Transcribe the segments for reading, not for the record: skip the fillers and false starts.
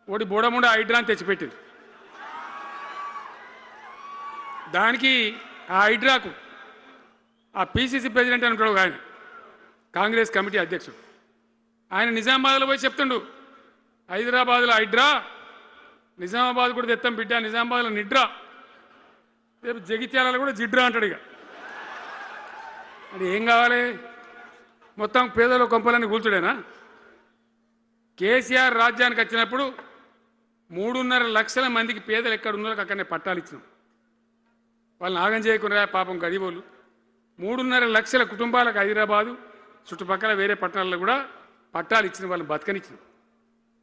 ఒకటి బోడముండ హైడ్రాని తెచ్చిపెట్టింది. దానికి ఆ హైడ్రాకు ఆ పిసిసి ప్రెసిడెంట్ అని ఉంటాడు ఆయన, కాంగ్రెస్ కమిటీ అధ్యక్షుడు, ఆయన నిజామాబాద్లో పోయి చెప్తుండు, హైదరాబాద్లో హైడ్రా, నిజామాబాద్ కూడా తెత్తం బిడ్డ, నిజామాబాద్లో నిడ్రా, రేపు జగిత్యాలలో కూడా జిడ్రా అంటాడు. ఇక అంటే ఏం కావాలి? మొత్తం పేదల కొంపలన్నీ కూల్చుడేనా? కేసీఆర్ రాజ్యానికి వచ్చినప్పుడు 3.5 లక్షల మందికి పేదలు ఎక్కడ ఉన్నారో అక్కడనే పట్టాలు ఇచ్చినాం. వాళ్ళని ఆగం చేయకుండా పాపం గరీబోళ్ళు 3.5 లక్షల కుటుంబాలకు హైదరాబాదు చుట్టుపక్కల వేరే పట్టణాల్లో కూడా పట్టాలు ఇచ్చిన వాళ్ళని బతకనిచ్చినాం.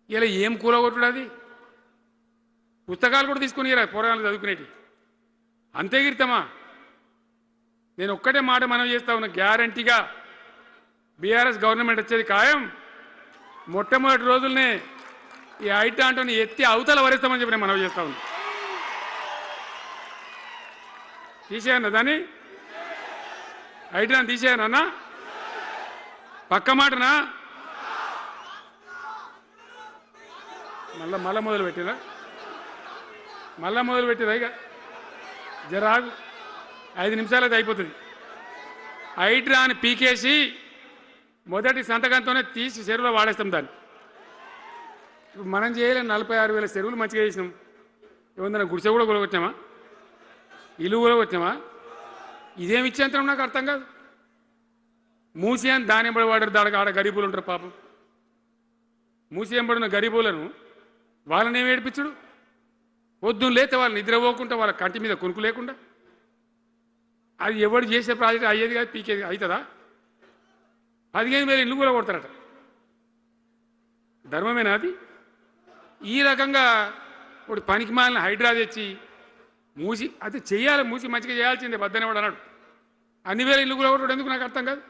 ఇలా ఏం కూలగొట్టుడు? అది పుస్తకాలు కూడా తీసుకుని పోరాటాలు చదువుకునేటి అంతే గిరితమా? నేను ఒక్కటే మాట మనం చేస్తా ఉన్నా, గ్యారంటీగా బీఆర్ఎస్ గవర్నమెంట్ వచ్చేది ఖాయం. మొట్టమొదటి రోజులనే ఈ ఐటాంటోని ఎత్తి అవతల వరేస్తామని చెప్పి నేను మనం చేస్తా ఉన్నా. తీసేయన్నా దాన్ని, ఐటాన్ని తీసేయనన్నా? పక్క మాటనా? మళ్ళా మొదలు పెట్టిరా, ఇక జరాగు 5 నిమిషాలది అయిపోతుంది. హైడ్రాని పీకేసి మొదటి సంతకంతోనే తీసి చెరువులో వాడేస్తాం దాన్ని. ఇప్పుడు మనం చేయలేం. 46,000 చెరువులు మంచిగా చేసినాం. ఏమన్నా గుడిసె కూడా కొలగొచ్చామా? ఇల్లు కూడా వచ్చామా? ఇదేమి ఇచ్చేంతరం నాకు అర్థం కాదు. మూసి అని దాని ఎంబడి వాడారు, దానికి ఆడ గరీబులు ఉంటారు పాపం. మూసి ఎంబడిన గరీబులను వాళ్ళని ఏమి ఏడిపించుడు? పొద్దున్న లేతే వాళ్ళు నిద్రపోకుండా, వాళ్ళ కంటి మీద కొనుక్కు లేకుండా, అది ఎవడు చేసే ప్రాజెక్ట్ అయ్యేది కాదు, పీకేది అవుతుందా? 15,000 ఇల్లు కూడా కొడతారట. ధర్మమేనా అది? ఈ రకంగా ఒకటి పనికి మాలిన హైడ్రా తెచ్చి మూసి అది చెయ్యాలి, మూసి మంచిగా చేయాల్సిందే బద్దనేవాడు అన్నాడు. అన్ని వేల ఇల్లు కూడా కొట్టడం ఎందుకు నాకు అర్థం కాదు.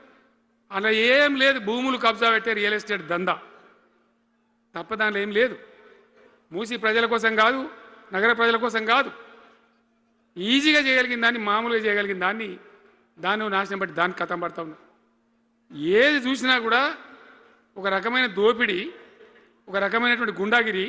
అలా ఏం లేదు, భూములు కబ్జా పెట్టే రియల్ ఎస్టేట్ దందా తప్ప దాంట్లో ఏం లేదు. మూసి ప్రజల కోసం కాదు, నగర ప్రజల కోసం కాదు, ఈజీగా చేయగలిగిన దాన్ని, మామూలుగా చేయగలిగిన దాన్ని నాశనం బట్టి దాన్ని కథం పడతా ఉన్నా. ఏది చూసినా కూడా ఒక రకమైన దోపిడీ, ఒక రకమైనటువంటి గుండాగిరి.